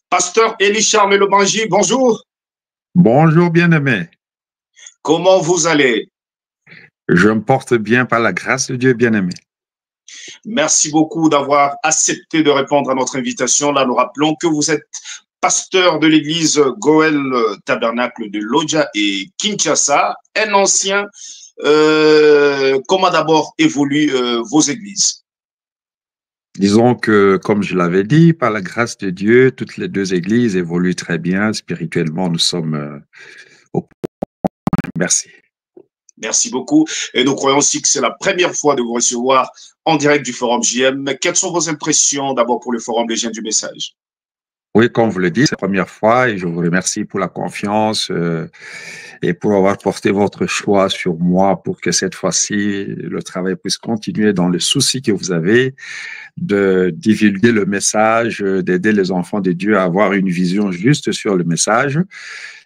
Pasteur Élie Charles Lebanji, bonjour. Bonjour bien-aimé. Comment vous allez? Je me porte bien par la grâce de Dieu bien-aimé. Merci beaucoup d'avoir accepté de répondre à notre invitation. Là, nous rappelons que vous êtes pasteur de l'église Goël Tabernacle de Lodja et Kinshasa, un ancien. Comment d'abord évoluent vos églises? Disons que, comme je l'avais dit, par la grâce de Dieu, toutes les deux églises évoluent très bien. Spirituellement, nous sommes au point. Merci. Merci beaucoup. Et nous croyons aussi que c'est la première fois de vous recevoir en direct du Forum JM. Quelles sont vos impressions d'abord pour le Forum Les Gens du Message? Oui, comme vous le dites, c'est la première fois et je vous remercie pour la confiance et pour avoir porté votre choix sur moi pour que cette fois-ci, le travail puisse continuer dans le souci que vous avez de divulguer le message, d'aider les enfants de Dieu à avoir une vision juste sur le message.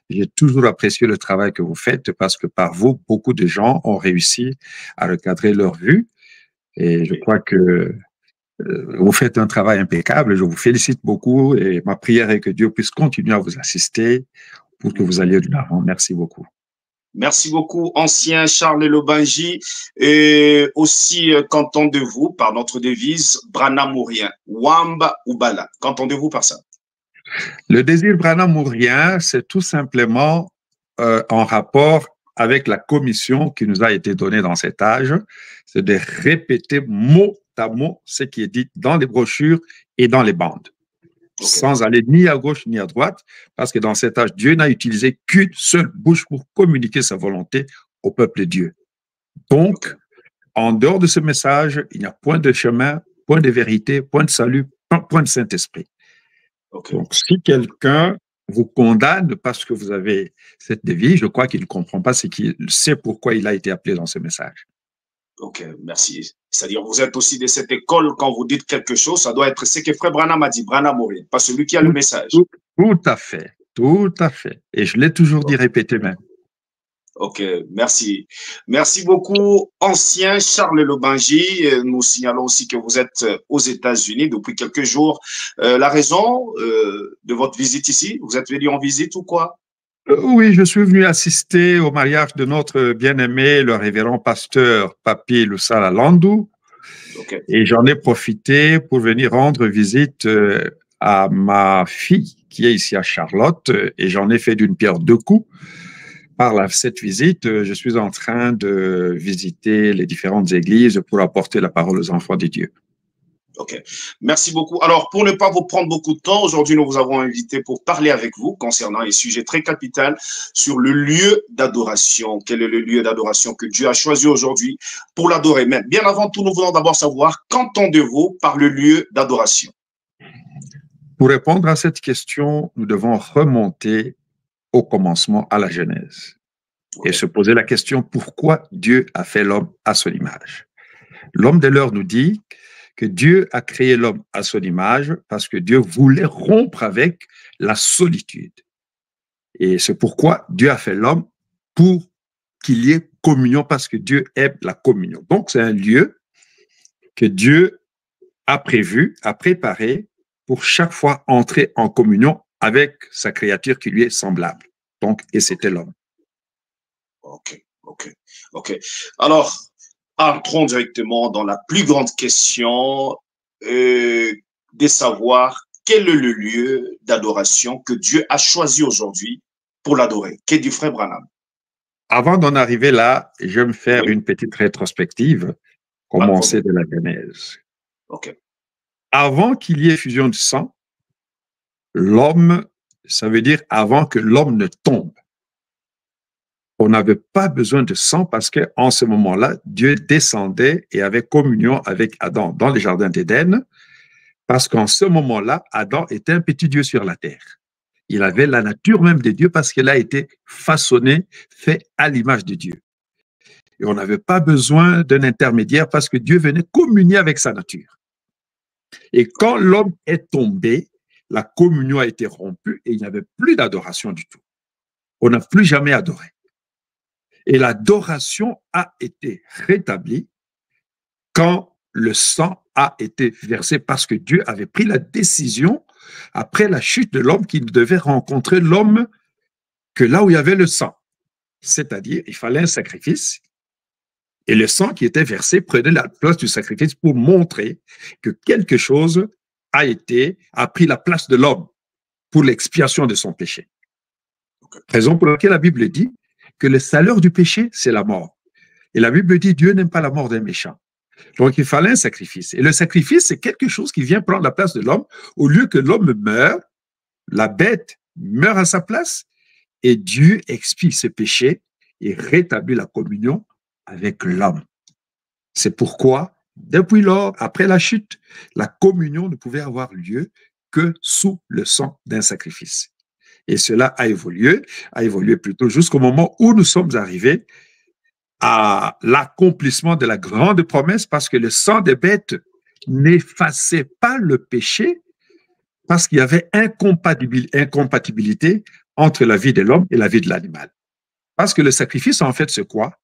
J'ai toujours apprécié le travail que vous faites parce que par vous, beaucoup de gens ont réussi à recadrer leur vue et je crois que vous faites un travail impeccable. Je vous félicite beaucoup et ma prière est que Dieu puisse continuer à vous assister pour que vous alliez de l'avant. Merci beaucoup. Merci beaucoup, ancien Charles Lebanji, et aussi qu'entendez-vous par notre devise Branamourien, Wamba ou Bala? Qu'entendez-vous par ça? Le désir branamourien, c'est tout simplement en rapport avec la commission qui nous a été donnée dans cet âge, c'est de répéter mot à mot ce qui est dit dans les brochures et dans les bandes, sans aller ni à gauche ni à droite, parce que dans cet âge, Dieu n'a utilisé qu'une seule bouche pour communiquer sa volonté au peuple de Dieu. Donc, en dehors de ce message, il n'y a point de chemin, point de vérité, point de salut, point de Saint-Esprit. Donc, si quelqu'un vous condamne parce que vous avez cette devise, je crois qu'il ne comprend pas ce qu'il sait pourquoi il a été appelé dans ce message. Ok, merci. C'est-à-dire, vous êtes aussi de cette école, quand vous dites quelque chose, ça doit être ce que Frère Branham a dit, Branham Mourien, pas celui qui a le message. Tout à fait, tout à fait. Et je l'ai toujours dit, répété même. Ok, merci. Merci beaucoup, ancien Charles Lebanji. Nous signalons aussi que vous êtes aux États-Unis depuis quelques jours. La raison de votre visite ici, vous êtes venu en visite ou quoi? Oui, je suis venu assister au mariage de notre bien-aimé, le révérend pasteur Papi Lusala Landou. Et j'en ai profité pour venir rendre visite à ma fille qui est ici à Charlotte. Et j'en ai fait d'une pierre deux coups. Par cette visite, je suis en train de visiter les différentes églises pour apporter la parole aux enfants de Dieu. Ok, merci beaucoup. Alors, pour ne pas vous prendre beaucoup de temps, aujourd'hui, nous vous avons invité pour parler avec vous concernant un sujet très capital sur le lieu d'adoration. Quel est le lieu d'adoration que Dieu a choisi aujourd'hui pour l'adorer? Mais bien avant tout, nous voulons d'abord savoir qu'entendez-vous par le lieu d'adoration? Pour répondre à cette question, nous devons remonter au commencement, à la Genèse, et se poser la question pourquoi Dieu a fait l'homme à son image. L'homme de l'heure nous dit que Dieu a créé l'homme à son image parce que Dieu voulait rompre avec la solitude. Et c'est pourquoi Dieu a fait l'homme pour qu'il y ait communion, parce que Dieu aime la communion. Donc, c'est un lieu que Dieu a prévu, a préparé pour chaque fois entrer en communion avec sa créature qui lui est semblable. Donc, et c'était l'homme. Ok. Alors, entrons directement dans la plus grande question de savoir quel est le lieu d'adoration que Dieu a choisi aujourd'hui pour l'adorer. Qu'est du frère Branham? Avant d'en arriver là, je vais me faire une petite rétrospective, commencer de la Genèse. Avant qu'il y ait fusion de sang, l'homme, ça veut dire avant que l'homme ne tombe. On n'avait pas besoin de sang parce qu'en ce moment-là, Dieu descendait et avait communion avec Adam dans le jardin d'Éden, parce qu'en ce moment-là, Adam était un petit Dieu sur la terre. Il avait la nature même de Dieu parce qu'il a été façonné, fait à l'image de Dieu. Et on n'avait pas besoin d'un intermédiaire parce que Dieu venait communier avec sa nature. Et quand l'homme est tombé, la communion a été rompue et il n'y avait plus d'adoration du tout. On n'a plus jamais adoré. Et l'adoration a été rétablie quand le sang a été versé parce que Dieu avait pris la décision après la chute de l'homme, qu'il devait rencontrer l'homme que là où il y avait le sang. C'est-à-dire, il fallait un sacrifice, et le sang qui était versé prenait la place du sacrifice pour montrer que quelque chose a pris la place de l'homme pour l'expiation de son péché. Raison pour laquelle la Bible dit que le salaire du péché, c'est la mort. Et la Bible dit, Dieu n'aime pas la mort d'un méchant. Donc, il fallait un sacrifice. Et le sacrifice, c'est quelque chose qui vient prendre la place de l'homme. Au lieu que l'homme meure, la bête meurt à sa place et Dieu expie ce péché et rétablit la communion avec l'homme. C'est pourquoi, depuis lors, après la chute, la communion ne pouvait avoir lieu que sous le sang d'un sacrifice. Et cela a évolué plutôt jusqu'au moment où nous sommes arrivés à l'accomplissement de la grande promesse, parce que le sang des bêtes n'effaçait pas le péché, parce qu'il y avait incompatibilité entre la vie de l'homme et la vie de l'animal. Parce que le sacrifice, en fait, c'est quoi?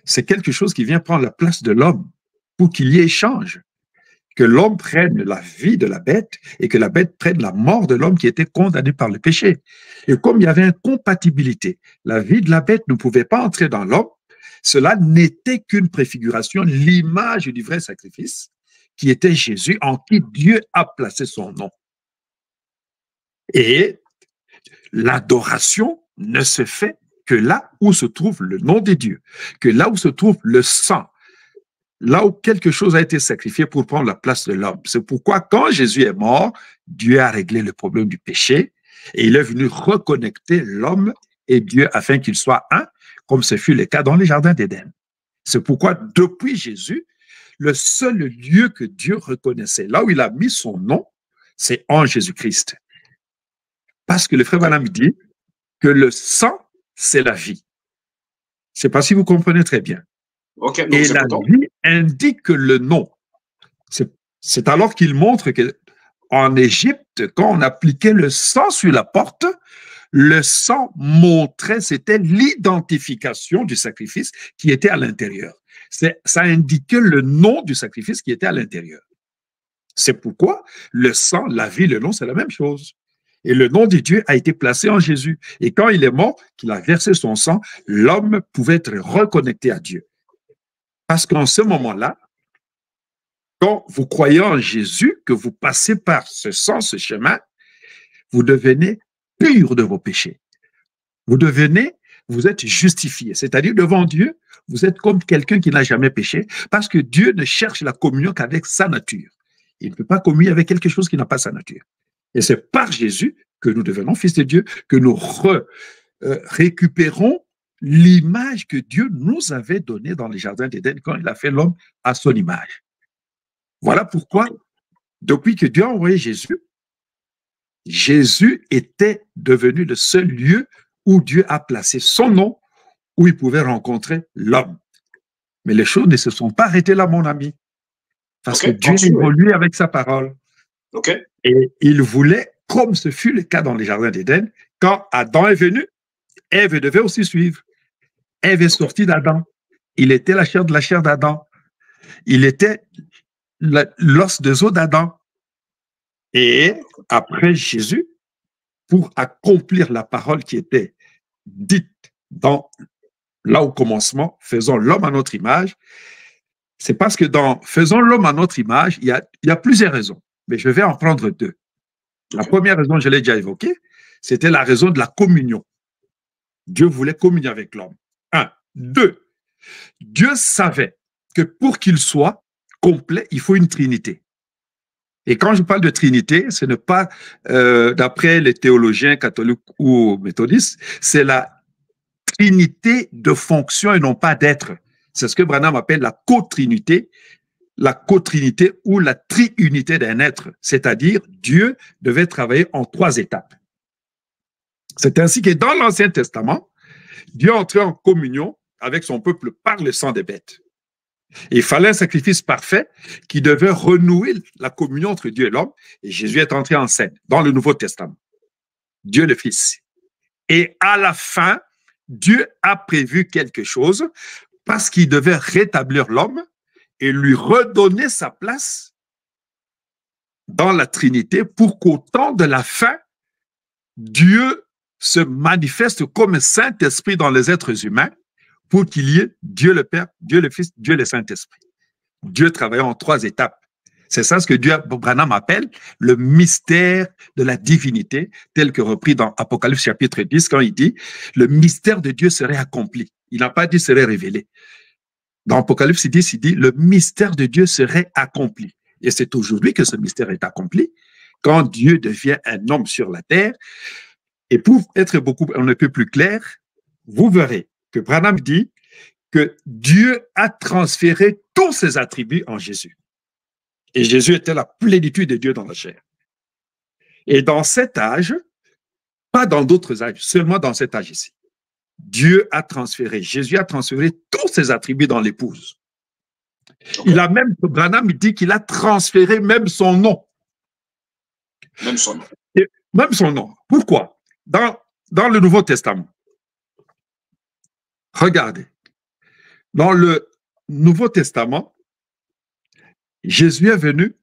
C'est quelque chose qui vient prendre la place de l'homme pour qu'il y ait échange. Que l'homme prenne la vie de la bête et que la bête prenne la mort de l'homme qui était condamné par le péché. Et comme il y avait incompatibilité, la vie de la bête ne pouvait pas entrer dans l'homme, cela n'était qu'une préfiguration, l'image du vrai sacrifice, qui était Jésus, en qui Dieu a placé son nom. Et l'adoration ne se fait que là où se trouve le nom de Dieu, que là où se trouve le sang, là où quelque chose a été sacrifié pour prendre la place de l'homme. C'est pourquoi quand Jésus est mort, Dieu a réglé le problème du péché et il est venu reconnecter l'homme et Dieu afin qu'ils soient un, comme ce fut le cas dans les jardins d'Éden. C'est pourquoi depuis Jésus, le seul lieu que Dieu reconnaissait, là où il a mis son nom, c'est en Jésus-Christ. Parce que le frère Branham dit que le sang, c'est la vie. Je ne sais pas si vous comprenez très bien. Okay, et la vie indique le nom. C'est alors qu'il montre qu'en Égypte, quand on appliquait le sang sur la porte, le sang montrait, c'était l'identification du sacrifice qui était à l'intérieur. Ça indiquait le nom du sacrifice qui était à l'intérieur. C'est pourquoi le sang, la vie, le nom, c'est la même chose. Et le nom de Dieu a été placé en Jésus. Et quand il est mort, qu'il a versé son sang, l'homme pouvait être reconnecté à Dieu. Parce qu'en ce moment-là, quand vous croyez en Jésus, que vous passez par ce sang, ce chemin, vous devenez pur de vos péchés. Vous êtes justifié. C'est-à-dire, devant Dieu, vous êtes comme quelqu'un qui n'a jamais péché, parce que Dieu ne cherche la communion qu'avec sa nature. Il ne peut pas communier avec quelque chose qui n'a pas sa nature. Et c'est par Jésus que nous devenons fils de Dieu, que nous récupérons l'image que Dieu nous avait donnée dans les jardins d'Éden quand il a fait l'homme à son image. Voilà pourquoi, depuis que Dieu a envoyé Jésus, Jésus était devenu le seul lieu où Dieu a placé son nom, où il pouvait rencontrer l'homme. Mais les choses ne se sont pas arrêtées là, mon ami, parce que Dieu évolue avec sa parole. Et il voulait, comme ce fut le cas dans les jardins d'Éden, quand Adam est venu, Ève devait aussi suivre. Ève est sortie d'Adam. Il était la chair de d'Adam. Il était l'os des os d'Adam. Et après Jésus, pour accomplir la parole qui était dite là au commencement, faisons l'homme à notre image, c'est parce que dans faisons l'homme à notre image, il y a plusieurs raisons, mais je vais en prendre deux. La première raison, je l'ai déjà évoquée, c'était la raison de la communion. Dieu voulait communier avec l'homme. 1. 2. Dieu savait que pour qu'il soit complet, il faut une trinité. Et quand je parle de trinité, ce n'est pas d'après les théologiens catholiques ou méthodistes, c'est la trinité de fonction et non pas d'être. C'est ce que Branham appelle la cotrinité ou la triunité d'un être, c'est-à-dire Dieu devait travailler en 3 étapes. C'est ainsi que dans l'Ancien Testament, Dieu entrait en communion avec son peuple par le sang des bêtes. Et il fallait un sacrifice parfait qui devait renouer la communion entre Dieu et l'homme. Et Jésus est entré en scène dans le Nouveau Testament. Dieu le Fils. Et à la fin, Dieu a prévu quelque chose parce qu'il devait rétablir l'homme et lui redonner sa place dans la Trinité pour qu'au temps de la fin, Dieu se manifeste comme Saint-Esprit dans les êtres humains pour qu'il y ait Dieu le Père, Dieu le Fils, Dieu le Saint-Esprit. Dieu travaillant en 3 étapes. C'est ça ce que Branham appelle le mystère de la divinité, tel que repris dans Apocalypse chapitre 10, quand il dit « le mystère de Dieu serait accompli ». Il n'a pas dit « serait révélé ». Dans Apocalypse 10, il dit « le mystère de Dieu serait accompli ». Et c'est aujourd'hui que ce mystère est accompli, quand Dieu devient un homme sur la terre. Et pour être on ne peut plus clair, vous verrez que Branham dit que Dieu a transféré tous ses attributs en Jésus. Et Jésus était la plénitude de Dieu dans la chair. Et dans cet âge, pas dans d'autres âges, seulement dans cet âge ici, Dieu a transféré, Jésus a transféré tous ses attributs dans l'épouse. Il a même, Branham dit qu'il a transféré même son nom. Même son nom. Et même son nom. Pourquoi? Dans le Nouveau Testament, regardez, dans le Nouveau Testament, Jésus est venu,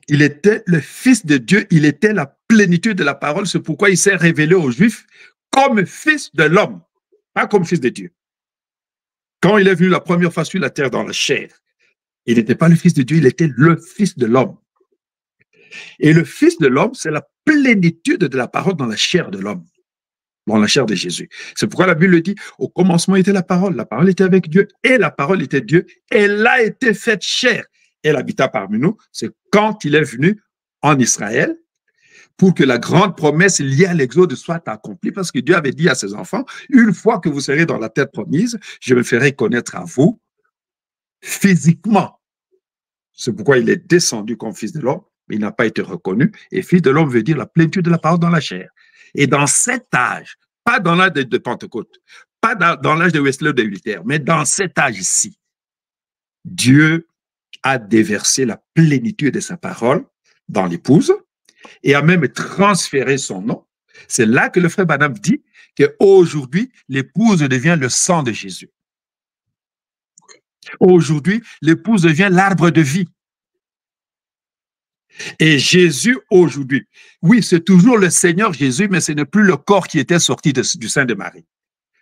il était le Fils de Dieu, il était la plénitude de la parole, c'est pourquoi il s'est révélé aux Juifs comme Fils de l'homme, pas comme Fils de Dieu. Quand il est venu la première fois sur la terre dans la chair, il n'était pas le Fils de Dieu, il était le Fils de l'homme. Et le Fils de l'homme, c'est la plénitude de la parole dans la chair de l'homme, dans la chair de Jésus. C'est pourquoi la Bible dit, au commencement était la parole était avec Dieu, et la parole était Dieu, elle a été faite chair. Elle habita parmi nous, c'est quand il est venu en Israël pour que la grande promesse liée à l'Exode soit accomplie, parce que Dieu avait dit à ses enfants, une fois que vous serez dans la terre promise, je me ferai connaître à vous physiquement. C'est pourquoi il est descendu comme Fils de l'homme, mais il n'a pas été reconnu, et Fils de l'homme veut dire la plénitude de la parole dans la chair. Et dans cet âge, pas dans l'âge de Pentecôte, pas dans l'âge de Wesley ou de Luther, mais dans cet âge ici, Dieu a déversé la plénitude de sa parole dans l'épouse et a même transféré son nom. C'est là que le frère Branham dit qu'aujourd'hui, l'épouse devient le sang de Jésus. Aujourd'hui, l'épouse devient l'arbre de vie. Et Jésus aujourd'hui, oui, c'est toujours le Seigneur Jésus, mais ce n'est plus le corps qui était sorti du sein de Marie.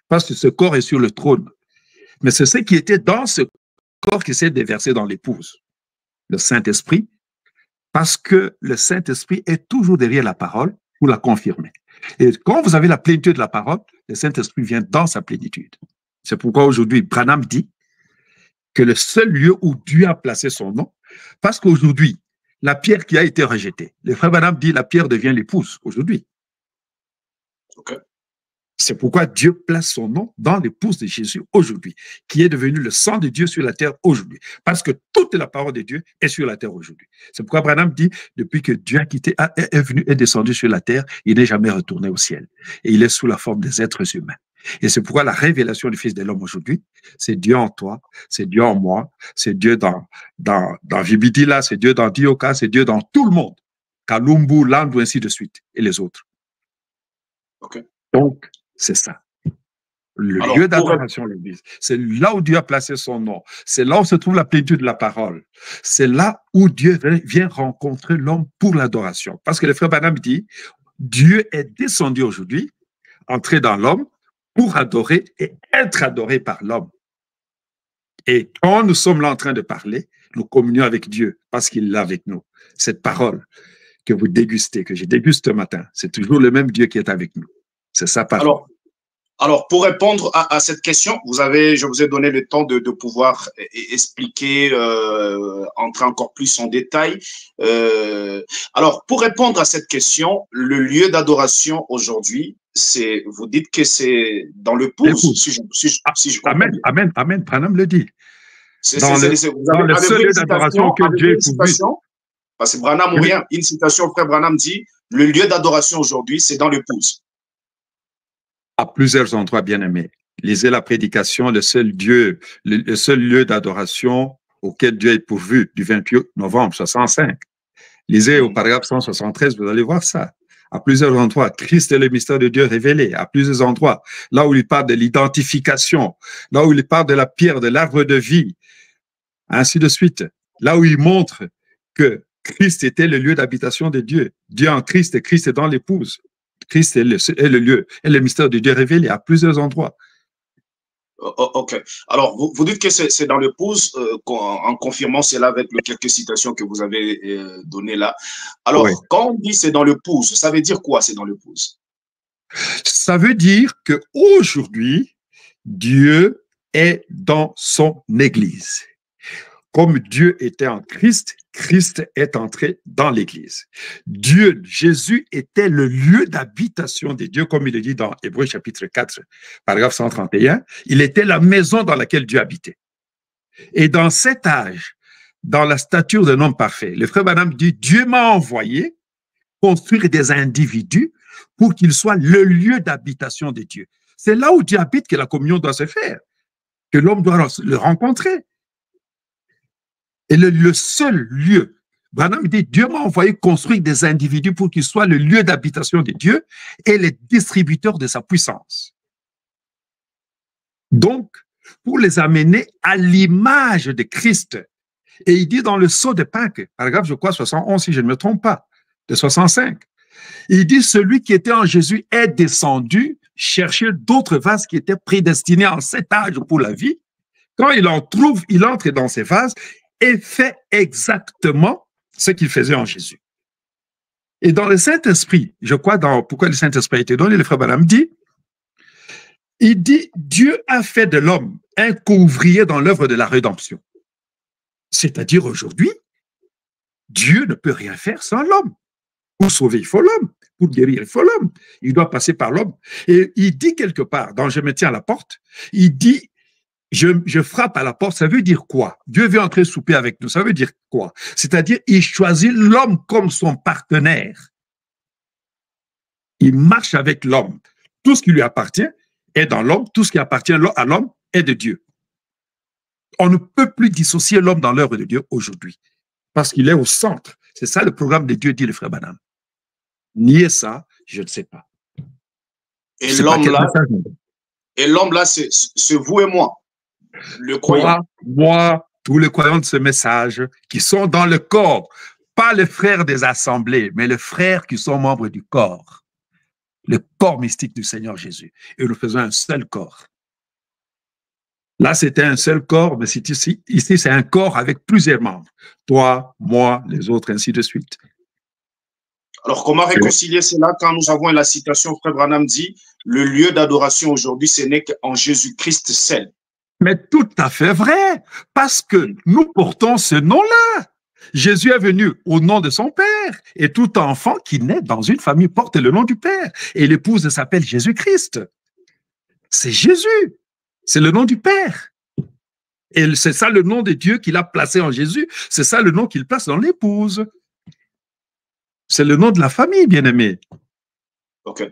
Parce que ce corps est sur le trône. Mais c'est ce qui était dans ce corps qui s'est déversé dans l'épouse, le Saint-Esprit, parce que le Saint-Esprit est toujours derrière la parole pour la confirmer. Et quand vous avez la plénitude de la parole, le Saint-Esprit vient dans sa plénitude. C'est pourquoi aujourd'hui, Branham dit que le seul lieu où Dieu a placé son nom, parce qu'aujourd'hui, la pierre qui a été rejetée, le frère Branham dit la pierre devient l'épouse aujourd'hui. Okay. C'est pourquoi Dieu place son nom dans l'épouse de Jésus aujourd'hui, qui est devenu le sang de Dieu sur la terre aujourd'hui. Parce que toute la parole de Dieu est sur la terre aujourd'hui. C'est pourquoi Branham dit, depuis que Dieu est venu et descendu sur la terre, il n'est jamais retourné au ciel. Et il est sous la forme des êtres humains. Et c'est pourquoi la révélation du Fils de l'homme aujourd'hui, c'est Dieu en toi, c'est Dieu en moi, c'est Dieu dans Vibidila, c'est Dieu dans Dioka, c'est Dieu dans tout le monde. Kalumbu, Landu, ainsi de suite, et les autres. Okay. Donc, c'est ça. Le lieu d'adoration, l'Église. C'est là où Dieu a placé son nom. C'est là où se trouve la plénitude de la parole. C'est là où Dieu vient rencontrer l'homme pour l'adoration. Parce que le frère Branham dit, Dieu est descendu aujourd'hui, entré dans l'homme, pour adorer et être adoré par l'homme. Et quand nous sommes là en train de parler, nous communions avec Dieu parce qu'il est avec nous. Cette parole que vous dégustez, que je déguste ce matin, c'est toujours le même Dieu qui est avec nous. C'est ça parole. Alors, pour répondre à cette question, je vous ai donné le temps de pouvoir expliquer, entrer encore plus en détail. Alors, pour répondre à cette question, le lieu d'adoration aujourd'hui, vous dites que c'est dans le pouce, si je comprends bien. Amen, Branham le dit. Dans le seul lieu d'adoration que Dieu est pour. Parce que Branham ou rien, une citation, frère Branham dit, le lieu d'adoration aujourd'hui, c'est dans le pouce. À plusieurs endroits, bien-aimés. Lisez la prédication, le seul lieu d'adoration auquel Dieu est pourvu, du 28 novembre 65. Lisez au paragraphe 173, vous allez voir ça. À plusieurs endroits, Christ est le mystère de Dieu révélé. À plusieurs endroits, là où il parle de l'identification, là où il parle de la pierre, de l'arbre de vie, ainsi de suite. Là où il montre que Christ était le lieu d'habitation de Dieu. Dieu en Christ et Christ est dans l'épouse. Christ est le lieu, et le mystère de Dieu révélé à plusieurs endroits. Ok. Alors, vous dites que c'est dans l'épouse, en confirmant cela avec les quelques citations que vous avez données là. Alors, oui. Quand on dit c'est dans l'épouse, ça veut dire quoi, c'est dans l'épouse? Ça veut dire qu'aujourd'hui, Dieu est dans son Église. Comme Dieu était en Christ, Christ est entré dans l'Église. Dieu, Jésus était le lieu d'habitation de Dieu, comme il est dit dans Hébreux chapitre 4, paragraphe 131. Il était la maison dans laquelle Dieu habitait. Et dans cet âge, dans la stature d'un homme parfait, le frère Branham dit, Dieu m'a envoyé construire des individus pour qu'ils soient le lieu d'habitation de Dieu. C'est là où Dieu habite que la communion doit se faire, que l'homme doit le rencontrer. Et le seul lieu, Branham dit, Dieu m'a envoyé construire des individus pour qu'ils soient le lieu d'habitation de Dieu et les distributeurs de sa puissance. Donc, pour les amener à l'image de Christ. Et il dit dans le sceau de Pâques, paragraphe, je crois, 71, si je ne me trompe pas, de 65, il dit, celui qui était en Jésus est descendu chercher d'autres vases qui étaient prédestinés en cet âge pour la vie. Quand il en trouve, il entre dans ces vases et fait exactement ce qu'il faisait en Jésus. Et dans le Saint-Esprit, je crois dans pourquoi le Saint-Esprit a été donné, le frère Branham dit, il dit, Dieu a fait de l'homme un co-ouvrier dans l'œuvre de la rédemption. C'est-à-dire aujourd'hui, Dieu ne peut rien faire sans l'homme. Pour sauver, il faut l'homme. Pour guérir, il faut l'homme. Il doit passer par l'homme. Et il dit quelque part, dans Je me tiens à la porte, il dit, je frappe à la porte, ça veut dire quoi? Dieu veut entrer souper avec nous, ça veut dire quoi? C'est-à-dire, il choisit l'homme comme son partenaire. Il marche avec l'homme. Tout ce qui lui appartient est dans l'homme, tout ce qui appartient à l'homme est de Dieu. On ne peut plus dissocier l'homme dans l'œuvre de Dieu aujourd'hui, parce qu'il est au centre. C'est ça le programme de Dieu, dit le frère Branham. Nier ça, je ne sais pas. Et l'homme là, c'est vous et moi, le croyant. Moi, tous les croyants de ce message qui sont dans le corps, pas les frères des assemblées, mais les frères qui sont membres du corps, le corps mystique du Seigneur Jésus. Et nous faisons un seul corps. Là, c'était un seul corps, mais ici, c'est un corps avec plusieurs membres. Toi, moi, les autres, ainsi de suite. Alors, comment réconcilier cela quand nous avons la citation, frère Branham dit, le lieu d'adoration aujourd'hui, ce n'est qu'en Jésus-Christ seul. Mais tout à fait vrai, parce que nous portons ce nom-là. Jésus est venu au nom de son Père, et tout enfant qui naît dans une famille porte le nom du Père, et l'épouse s'appelle Jésus-Christ. C'est Jésus, c'est le nom du Père. Et c'est ça le nom de Dieu qu'il a placé en Jésus, c'est ça le nom qu'il place dans l'épouse. C'est le nom de la famille, bien-aimé. Ok.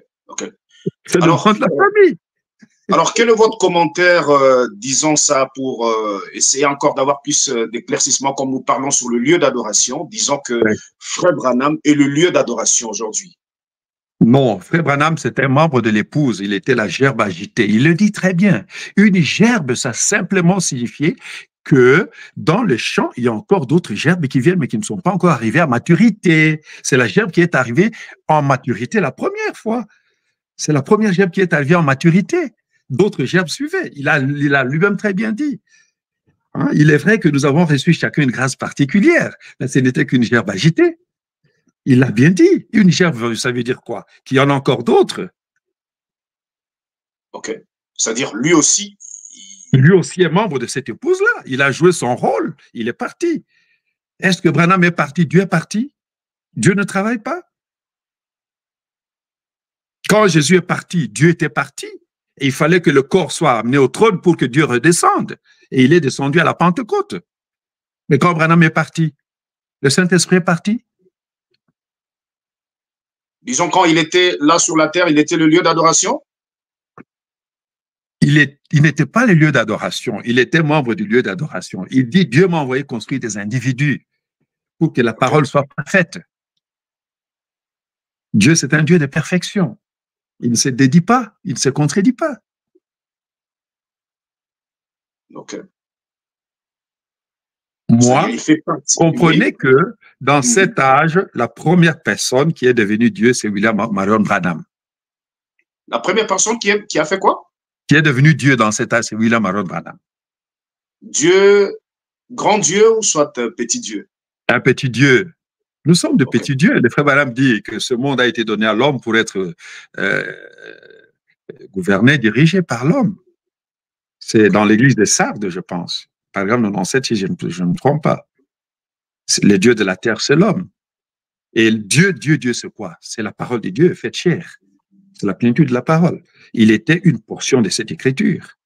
C'est le nom de la famille. Alors, quel est votre commentaire, disons ça, pour essayer encore d'avoir plus d'éclaircissement, comme nous parlons sur le lieu d'adoration, disons que frère Branham est le lieu d'adoration aujourd'hui? Non, frère Branham, c'était un membre de l'épouse, il était la gerbe agitée. Il le dit très bien. Une gerbe, ça simplement signifiait que dans le champ, il y a encore d'autres gerbes qui viennent, mais qui ne sont pas encore arrivées à maturité. C'est la gerbe qui est arrivée en maturité la première fois. C'est la première gerbe qui est arrivée en maturité. D'autres gerbes suivaient. Il a lui-même très bien dit. Hein, il est vrai que nous avons reçu chacun une grâce particulière, mais ce n'était qu'une gerbe agitée. Il l'a bien dit. Une gerbe, ça veut dire quoi? Qu'il y en a encore d'autres. Ok. C'est-à-dire, lui aussi est membre de cette épouse-là. Il a joué son rôle. Il est parti. Est-ce que Branham est parti? Dieu est parti? Dieu ne travaille pas? Quand Jésus est parti, Dieu était parti. Et il fallait que le corps soit amené au trône pour que Dieu redescende. Et il est descendu à la Pentecôte. Mais quand Branham est parti, le Saint-Esprit est parti. Disons, quand il était là sur la terre, il était le lieu d'adoration? Il n'était pas le lieu d'adoration, il était membre du lieu d'adoration. Il dit, Dieu m'a envoyé construire des individus pour que la parole soit parfaite. Dieu, c'est un Dieu de perfection. Il ne se dédie pas, il ne se contredit pas. Ok. Moi, comprenez que dans cet âge, la première personne qui est devenue Dieu, c'est William Marion Branham. La première personne qui a fait quoi? Qui est devenu Dieu dans cet âge, c'est William Marion Branham. Dieu, grand Dieu ou soit petit Dieu? Un petit Dieu. Nous sommes de petits dieux. Le frère Branham dit que ce monde a été donné à l'homme pour être gouverné, dirigé par l'homme. C'est dans l'église de Sardes, je pense. Paragraphe 97, si je ne me trompe pas. Le Dieu de la terre, c'est l'homme. Et Dieu, c'est quoi? C'est la parole de Dieu faite chair. C'est la plénitude de la parole. Il était une portion de cette écriture.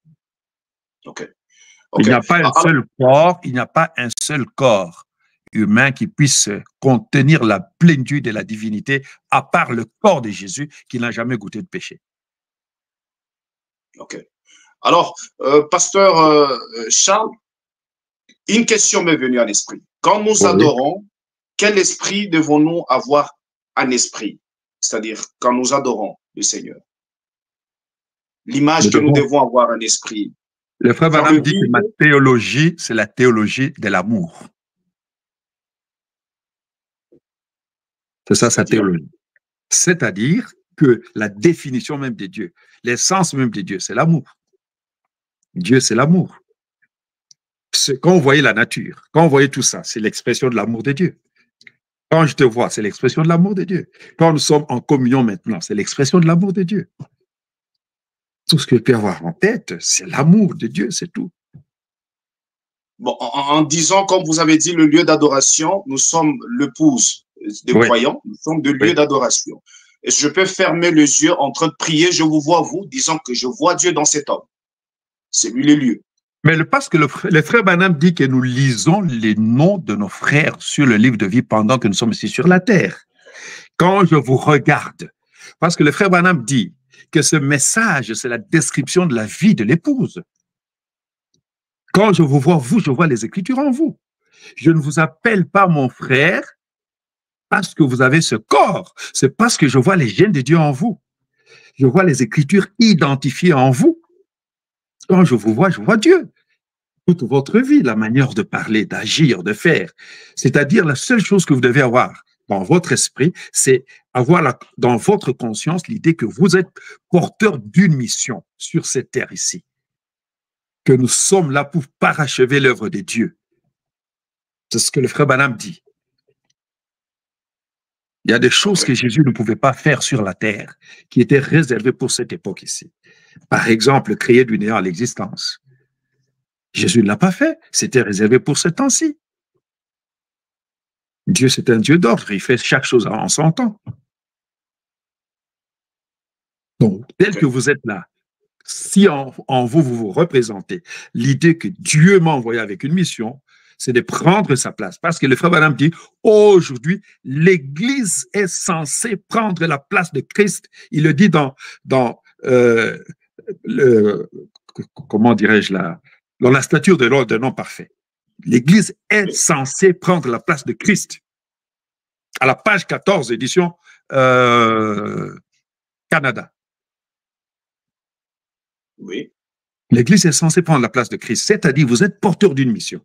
Il n'y a pas un seul corps, il n'y a pas un seul corps humain qui puisse contenir la plénitude de la divinité, à part le corps de Jésus qui n'a jamais goûté de péché. Ok. Alors, pasteur Charles, une question m'est venue à l'esprit. Quand nous adorons, quel esprit devons-nous avoir en esprit? C'est-à-dire, quand nous adorons le Seigneur. L'image que nous devons avoir en esprit. Le frère Branham dit que ma théologie, c'est la théologie de l'amour. C'est ça sa théologie. C'est-à-dire que la définition même de Dieu, l'essence même de Dieu, c'est l'amour. Dieu, c'est l'amour. Quand vous voyez la nature, quand vous voyez tout ça, c'est l'expression de l'amour de Dieu. Quand je te vois, c'est l'expression de l'amour de Dieu. Quand nous sommes en communion maintenant, c'est l'expression de l'amour de Dieu. Tout ce que je peux avoir en tête, c'est l'amour de Dieu, c'est tout. Bon, en disant, comme vous avez dit, le lieu d'adoration, nous sommes l'épouse des croyants, nous sommes de lieu d'adoration. Et je peux fermer les yeux en train de prier, je vous vois vous, disant que je vois Dieu dans cet homme. C'est lui le lieu. Mais parce que le frère Branham dit que nous lisons les noms de nos frères sur le livre de vie pendant que nous sommes ici sur la terre. Quand je vous regarde, parce que le frère Branham dit que ce message, c'est la description de la vie de l'épouse. Quand je vous vois, vous, je vois les Écritures en vous. Je ne vous appelle pas mon frère parce que vous avez ce corps. C'est parce que je vois les gènes de Dieu en vous. Je vois les Écritures identifiées en vous. Quand je vous vois, je vois Dieu. Toute votre vie, la manière de parler, d'agir, de faire. C'est-à-dire, la seule chose que vous devez avoir dans votre esprit, c'est avoir dans votre conscience l'idée que vous êtes porteur d'une mission sur cette terre ici. Que nous sommes là pour parachever l'œuvre de Dieu. C'est ce que le frère Branham dit. Il y a des choses que Jésus ne pouvait pas faire sur la terre, qui étaient réservées pour cette époque ici. Par exemple, créer du néant à l'existence. Jésus ne l'a pas fait, c'était réservé pour ce temps-ci. Dieu, c'est un Dieu d'ordre, il fait chaque chose en son temps. Donc, tel que vous êtes là, si en vous, vous vous représentez l'idée que Dieu m'a envoyé avec une mission, c'est de prendre sa place. Parce que le frère Branham dit, aujourd'hui, l'Église est censée prendre la place de Christ. Il le dit dans comment dirais-je là, dans la stature de l'ordre d'un homme parfait. L'Église est censée prendre la place de Christ. À la page 14, édition Canada. Oui. L'Église est censée prendre la place de Christ, c'est-à-dire vous êtes porteur d'une mission.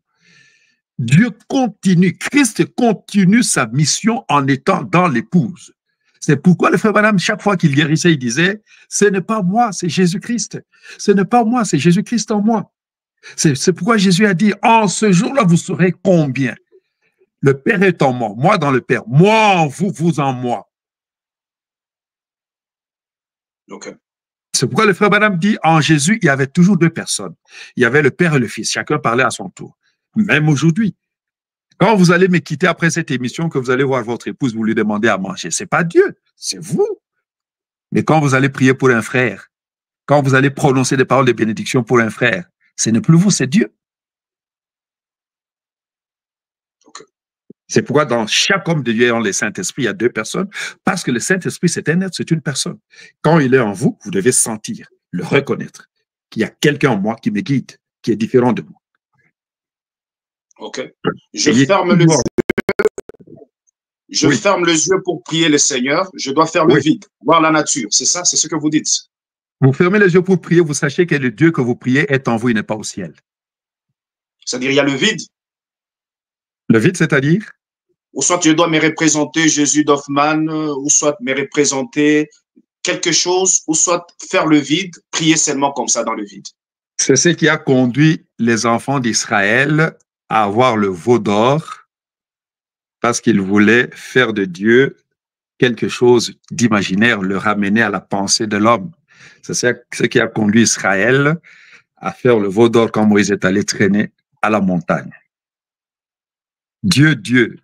Dieu continue, Christ continue sa mission en étant dans l'épouse. C'est pourquoi le frère Branham, chaque fois qu'il guérissait, il disait, ce n'est pas moi, c'est Jésus-Christ. Ce n'est pas moi, c'est Jésus-Christ en moi. C'est pourquoi Jésus a dit, en ce jour-là, vous saurez combien. Le Père est en moi, moi dans le Père, moi en vous, vous en moi. Okay. C'est pourquoi le frère Branham dit, en Jésus, il y avait toujours deux personnes. Il y avait le Père et le Fils, chacun parlait à son tour. Même aujourd'hui. Quand vous allez me quitter après cette émission, que vous allez voir votre épouse, vous lui demandez à manger, c'est pas Dieu, c'est vous. Mais quand vous allez prier pour un frère, quand vous allez prononcer des paroles de bénédiction pour un frère, ce n'est plus vous, c'est Dieu. Okay. C'est pourquoi dans chaque homme de Dieu ayant le Saint-Esprit, il y a deux personnes, parce que le Saint-Esprit, c'est un être, c'est une personne. Quand il est en vous, vous devez sentir, le reconnaître, qu'il y a quelqu'un en moi qui me guide, qui est différent de moi. Ok. Je ferme les yeux. Je ferme les yeux pour prier le Seigneur. Je dois faire le vide, voir la nature. C'est ça, c'est ce que vous dites. Vous fermez les yeux pour prier, vous sachez que le Dieu que vous priez est en vous, il n'est pas au ciel. C'est-à-dire, il y a le vide. Le vide, c'est-à-dire? Ou soit je dois me représenter Jésus d'Hoffmann, ou soit me représenter quelque chose, ou soit faire le vide, prier seulement comme ça dans le vide. C'est ce qui a conduit les enfants d'Israël à avoir le veau d'or parce qu'ils voulaient faire de Dieu quelque chose d'imaginaire, le ramener à la pensée de l'homme. C'est ce qui a conduit Israël à faire le veau d'or quand Moïse est allé traîner à la montagne. Dieu, Dieu.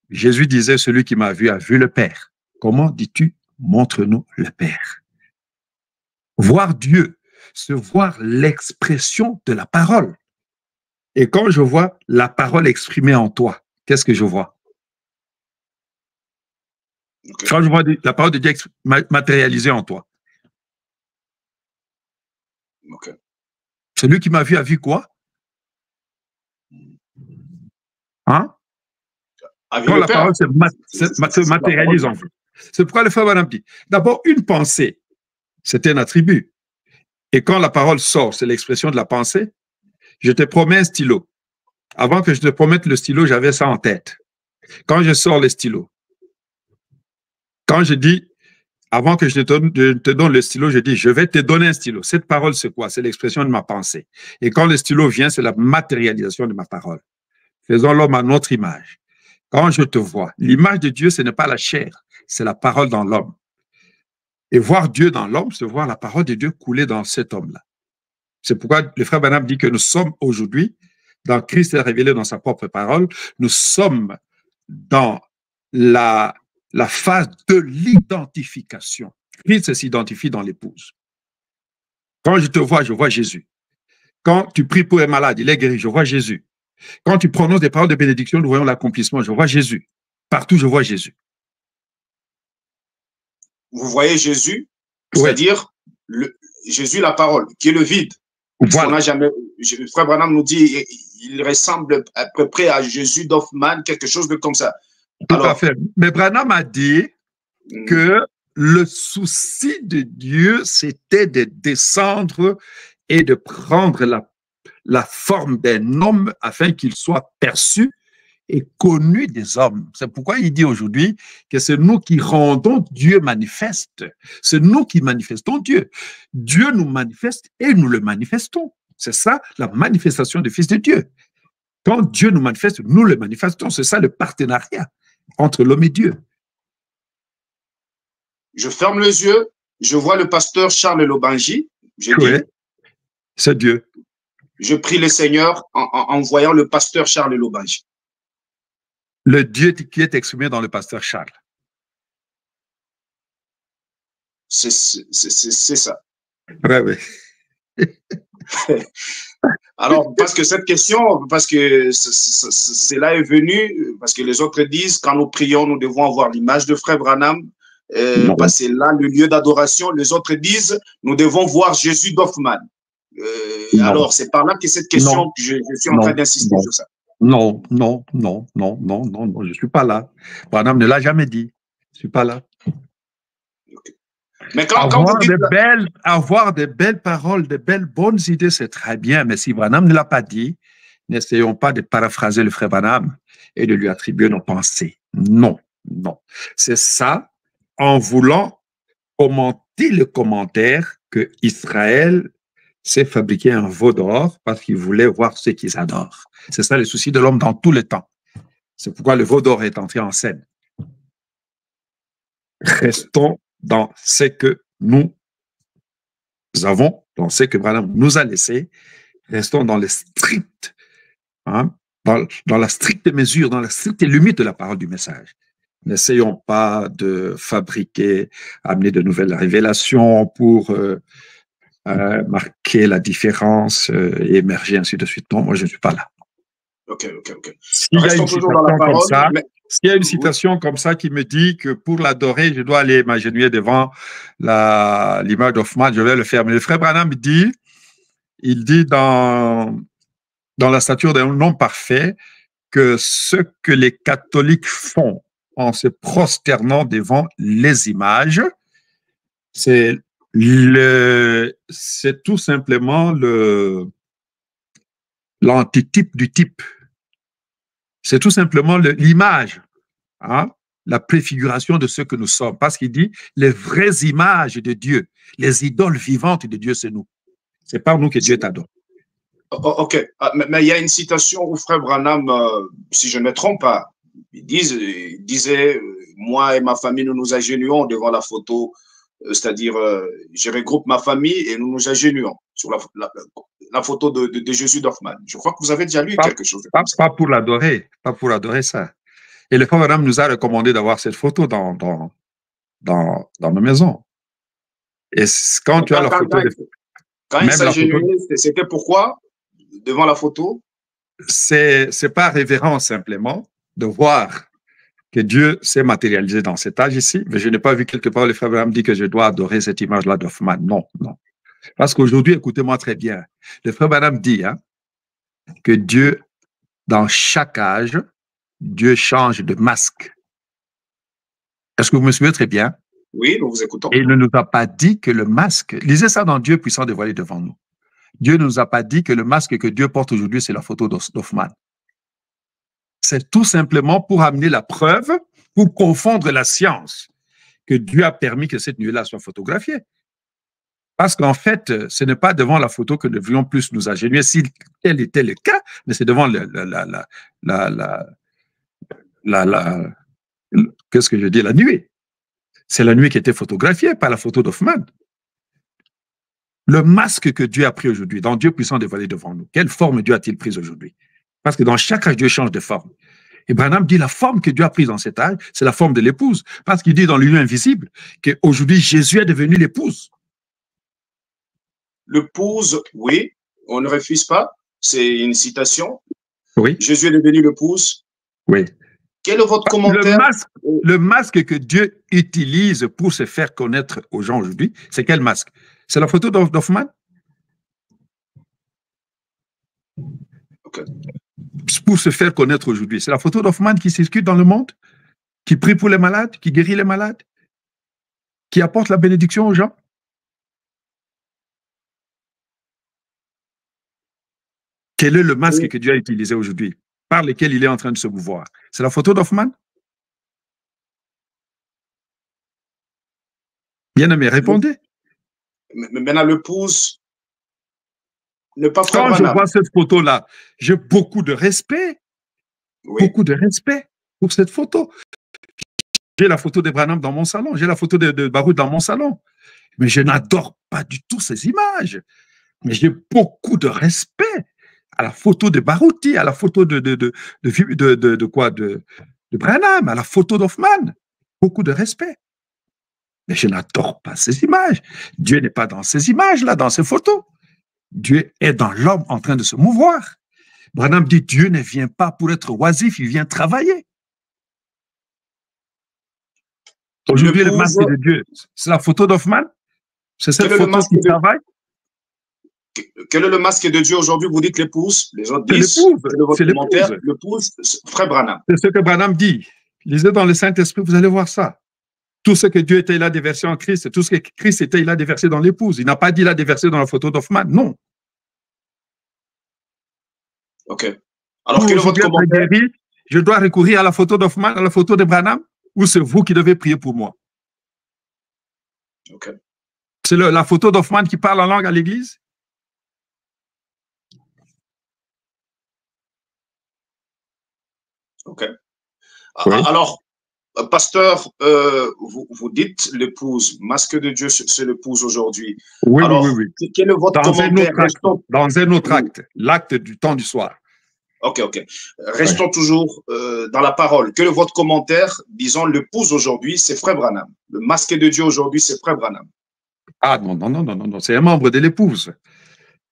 Jésus disait, celui qui m'a vu a vu le Père. Comment dis-tu, montre-nous le Père? Voir Dieu, c'est voir l'expression de la parole. Et quand je vois la parole exprimée en toi, qu'est-ce que je vois? Okay. Quand je vois la parole de Dieu matérialisée en toi. Okay. Celui qui m'a vu a vu quoi? Hein? Quand la parole se matérialise en vous. C'est pourquoi le frère Branham dit, d'abord, une pensée, c'est un attribut. Et quand la parole sort, c'est l'expression de la pensée. Je te promets un stylo. Avant que je te promette le stylo, j'avais ça en tête. Quand je sors le stylo, quand je dis, avant que je te donne le stylo, je dis, je vais te donner un stylo. Cette parole, c'est quoi? C'est l'expression de ma pensée. Et quand le stylo vient, c'est la matérialisation de ma parole. Faisons l'homme à notre image. Quand je te vois, l'image de Dieu, ce n'est pas la chair, c'est la parole dans l'homme. Et voir Dieu dans l'homme, c'est voir la parole de Dieu couler dans cet homme-là. C'est pourquoi le frère Branham dit que nous sommes aujourd'hui, dans Christ est révélé dans sa propre parole, nous sommes dans la phase de l'identification. Christ s'identifie dans l'épouse. Quand je te vois, je vois Jésus. Quand tu pries pour un malade, il est guéri, je vois Jésus. Quand tu prononces des paroles de bénédiction, nous voyons l'accomplissement, je vois Jésus. Partout, je vois Jésus. Vous voyez Jésus, c'est-à-dire Jésus, la parole, qui est le vide. Voilà. On n'a jamais, frère Branham nous dit, il ressemble à peu près à Jésus d'Hoffmann, quelque chose de comme ça. Tout à fait. Mais Branham a dit que le souci de Dieu, c'était de descendre et de prendre la forme d'un homme afin qu'il soit perçu et connu des hommes. C'est pourquoi il dit aujourd'hui que c'est nous qui rendons Dieu manifeste. C'est nous qui manifestons Dieu. Dieu nous manifeste et nous le manifestons. C'est ça la manifestation du Fils de Dieu. Quand Dieu nous manifeste, nous le manifestons. C'est ça le partenariat entre l'homme et Dieu. Je ferme les yeux, je vois le pasteur Charles Lobanji. Oui, c'est Dieu. Je prie le Seigneur en voyant le pasteur Charles Lobanji. Le Dieu qui est exprimé dans le pasteur Charles. C'est ça. Oui, oui. Alors, parce que cette question, parce que cela est venu, parce que les autres disent, quand nous prions, nous devons avoir l'image de frère Branham, parce que c'est là le lieu d'adoration. Les autres disent, nous devons voir Jésus d'Hoffmann. Alors, c'est par là que cette question, que je suis en train d'insister sur ça. Non, non, non, non, non, non, non, je ne suis pas là. Branham ne l'a jamais dit. Je ne suis pas là. Okay. Mais quand vous dites avoir de belles paroles, de belles bonnes idées, c'est très bien. Mais si Branham ne l'a pas dit, n'essayons pas de paraphraser le frère Branham et de lui attribuer nos pensées. Non, non. C'est ça, en voulant commenter le commentaire que Israël s'est fabriqué un veau d'or parce qu'il voulait voir ce qu'ils adorent. C'est ça le souci de l'homme dans tout le temps. C'est pourquoi le veau d'or est entré en scène. Restons dans ce que nous avons, dans ce que Branham nous a laissé. Restons dans le strict, hein, dans la stricte mesure, dans la stricte limite de la parole du message. N'essayons pas de fabriquer, amener de nouvelles révélations pour marquer la différence et émerger ainsi de suite. Non, moi, je ne suis pas là. Ok. S'il y a une citation comme ça, s'il y a une citation comme ça qui me dit que pour l'adorer, je dois aller m'agenouiller devant l'image d'Hoffmann, je vais le faire. Mais le frère Branham dit, il dit dans la stature d'un homme parfait que ce que les catholiques font en se prosternant devant les images, c'est tout simplement l'antitype du type. C'est tout simplement l'image, hein, la préfiguration de ce que nous sommes. Parce qu'il dit, les vraies images de Dieu, les idoles vivantes de Dieu, c'est nous. C'est par nous que Dieu t'adore. Ok, mais il y a une citation où Frère Branham, si je ne me trompe pas, il disait, moi et ma famille, nous nous agenouillons devant la photo, c'est-à-dire, je regroupe ma famille et nous nous agenouillons sur la photo de Jésus d'Hoffmann. Je crois que vous avez déjà lu quelque chose de comme ça. Pas pour l'adorer, pas pour adorer ça. Et le Frère Branham nous a recommandé d'avoir cette photo dans nos maisons. Et quand tu as la photo... Quand il s'agenouillait, c'était pourquoi devant la photo? C'est par révérence simplement de voir que Dieu s'est matérialisé dans cet âge ici. Mais je n'ai pas vu quelque part le Frère Branham dit que je dois adorer cette image-là d'Hoffmann. Non, non. Parce qu'aujourd'hui, écoutez-moi très bien, le Frère Branham dit que Dieu, dans chaque âge, Dieu change de masque. Est-ce que vous me suivez très bien? Oui, nous vous écoutons. Et il ne nous a pas dit que le masque, lisez ça dans Dieu puissant dévoilé devant nous. Dieu ne nous a pas dit que le masque que Dieu porte aujourd'hui, c'est la photo d'Hoffmann. C'est tout simplement pour amener la preuve, pour confondre la science, que Dieu a permis que cette nuit-là soit photographiée. Parce qu'en fait, ce n'est pas devant la photo que nous devrions plus nous agenouiller, si tel était le cas, mais c'est devant qu'est-ce que je dis, la nuit. C'est la nuit qui était photographiée par la photo d'Hoffmann. Le masque que Dieu a pris aujourd'hui, dans Dieu puissant dévoilé devant nous, quelle forme Dieu a-t-il prise aujourd'hui? Parce que dans chaque âge, Dieu change de forme. Et Branham dit la forme que Dieu a prise dans cet âge, c'est la forme de l'épouse. Parce qu'il dit dans l'union invisible qu'aujourd'hui, Jésus est devenu l'épouse. L'épouse, oui, on ne refuse pas. C'est une citation. Oui. Jésus est devenu l'épouse. Oui. Quel est votre commentaire? Le masque que Dieu utilise pour se faire connaître aux gens aujourd'hui, c'est quel masque? C'est la photo d'Hoffmann? Okay. Pour se faire connaître aujourd'hui, c'est la photo d'Hoffmann qui circule dans le monde, qui prie pour les malades, qui guérit les malades, qui apporte la bénédiction aux gens. Quel est le masque que Dieu a utilisé aujourd'hui, par lequel il est en train de se mouvoir? C'est la photo d'Hoffmann? Bien-aimé, répondez. Mais maintenant, l'épouse ne pas Quand je vois cette photo-là, j'ai beaucoup de respect. Oui. Beaucoup de respect pour cette photo. J'ai la photo de Branham dans mon salon, j'ai la photo de Baruch dans mon salon. Mais je n'adore pas du tout ces images. Mais j'ai beaucoup de respect à la photo de Baruti, à la photo de Branham, à la photo d'Hoffmann. Beaucoup de respect. Mais je n'adore pas ces images. Dieu n'est pas dans ces images-là, dans ces photos. Dieu est dans l'homme en train de se mouvoir. Branham dit, Dieu ne vient pas pour être oisif, il vient travailler. Aujourd'hui, le masque de Dieu, c'est la photo d'Hoffmann? C'est cette photo qui travaille? Quel est le masque de Dieu aujourd'hui? Vous dites l'épouse, les autres disent, c'est l'épouse. L'épouse, frère Branham. C'est ce que Branham dit. Lisez dans le Saint-Esprit, vous allez voir ça. Tout ce que Dieu était, il a déversé en Christ. Tout ce que Christ était, il a déversé dans l'épouse. Il n'a pas dit il a déversé dans la photo d'Hoffmann. Non. OK. Alors, quel est votre commentaire? Je dois recourir à la photo d'Hoffmann, à la photo de Branham, ou c'est vous qui devez prier pour moi? OK. C'est la photo d'Hoffmann qui parle en langue à l'église? OK. Oui. Alors, pasteur, vous dites l'épouse, masque de Dieu, c'est l'épouse aujourd'hui. Oui, alors, oui. Quel est votre commentaire? Dans un autre acte, l'acte du temps du soir. OK. Restons toujours dans la parole. Quel est votre commentaire? Disons, l'épouse aujourd'hui, c'est frère Branham. Le masque de Dieu aujourd'hui, c'est frère Branham. Ah non, c'est un membre de l'épouse.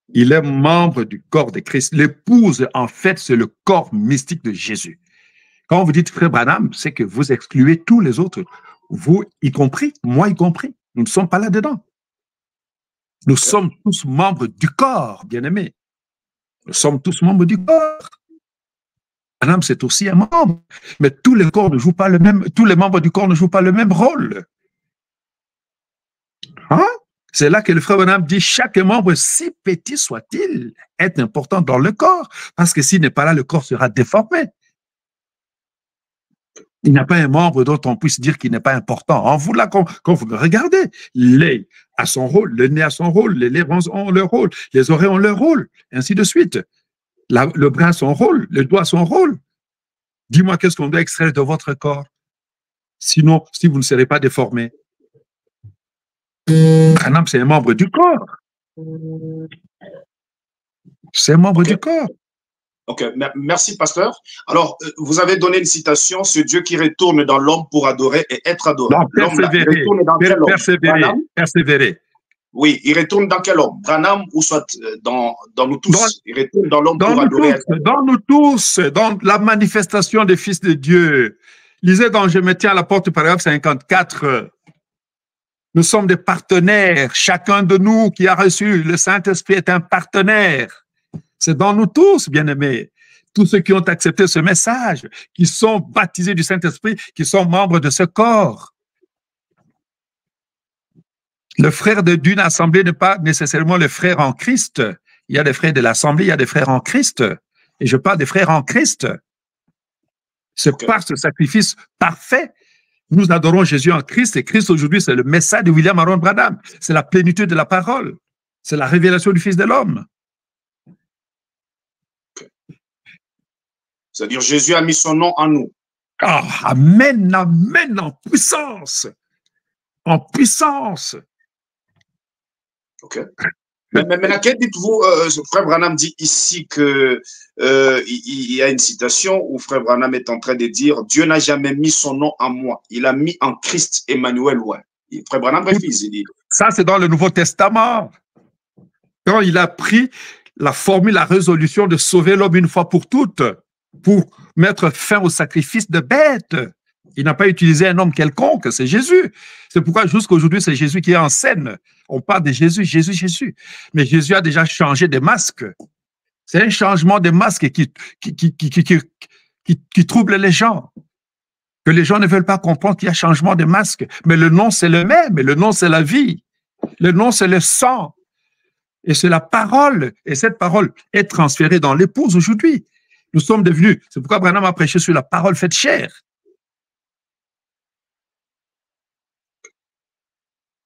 Il est membre du corps de Christ. L'épouse, en fait, c'est le corps mystique de Jésus. Quand vous dites frère Branham, c'est que vous excluez tous les autres, vous y compris, moi y compris. Nous ne sommes pas là-dedans. Nous sommes tous membres du corps, bien-aimés. Nous sommes tous membres du corps. Branham, c'est aussi un membre, mais tous les corps ne jouent pas le même, tous les membres du corps ne jouent pas le même rôle. Hein? C'est là que le frère Branham dit chaque membre, si petit soit-il, est important dans le corps, parce que s'il n'est pas là, le corps sera déformé. Il n'y a pas un membre dont on puisse dire qu'il n'est pas important. En vous, là, quand vous regardez, l'œil a son rôle, le nez a son rôle, les lèvres ont leur rôle, les oreilles ont leur rôle, et ainsi de suite. Le bras a son rôle, le doigt a son rôle. Dis-moi qu'est-ce qu'on doit extraire de votre corps. Sinon, si vous ne serez pas déformé. Branham, c'est un membre du corps. C'est un membre du corps. Ok, merci, pasteur. Alors, vous avez donné une citation, ce Dieu qui retourne dans l'homme pour adorer et être adoré. Persévérer. Oui, il retourne dans quel homme? Branham ou soit dans nous tous? Il retourne dans l'homme pour adorer. Dans nous tous, dans la manifestation des fils de Dieu. Lisez dans Je me tiens à la porte, paragraphe 54. Nous sommes des partenaires. Chacun de nous qui a reçu le Saint-Esprit est un partenaire. C'est dans nous tous, bien-aimés. Tous ceux qui ont accepté ce message, qui sont baptisés du Saint-Esprit, qui sont membres de ce corps. Le frère d'une assemblée n'est pas nécessairement le frère en Christ. Il y a des frères de l'assemblée, il y a des frères en Christ. Et je parle des frères en Christ. C'est par ce sacrifice parfait. Nous adorons Jésus en Christ. Et Christ, aujourd'hui, c'est le message de William Aaron Branham. C'est la plénitude de la parole. C'est la révélation du Fils de l'homme. C'est-à-dire, Jésus a mis son nom en nous. Ah, amen, amen, en puissance. En puissance. OK. Mais laquelle dites-vous, Frère Branham dit ici que il y a une citation où Frère Branham est en train de dire « Dieu n'a jamais mis son nom en moi. Il a mis en Christ Emmanuel. » Ouais. Frère Branham précise, il dit. Ça, c'est dans le Nouveau Testament. Quand il a pris la formule, la résolution de sauver l'homme une fois pour toutes, pour mettre fin au sacrifice de bêtes. Il n'a pas utilisé un homme quelconque, c'est Jésus. C'est pourquoi jusqu'à aujourd'hui, c'est Jésus qui est en scène. On parle de Jésus, Jésus, Jésus. Mais Jésus a déjà changé de masque. C'est un changement de masque qui trouble les gens. Que les gens ne veulent pas comprendre qu'il y a changement de masque. Mais le nom, c'est le même. Et le nom, c'est la vie. Le nom, c'est le sang. Et c'est la parole. Et cette parole est transférée dans l'épouse aujourd'hui. Nous sommes devenus, c'est pourquoi Branham a prêché sur la parole faite chair.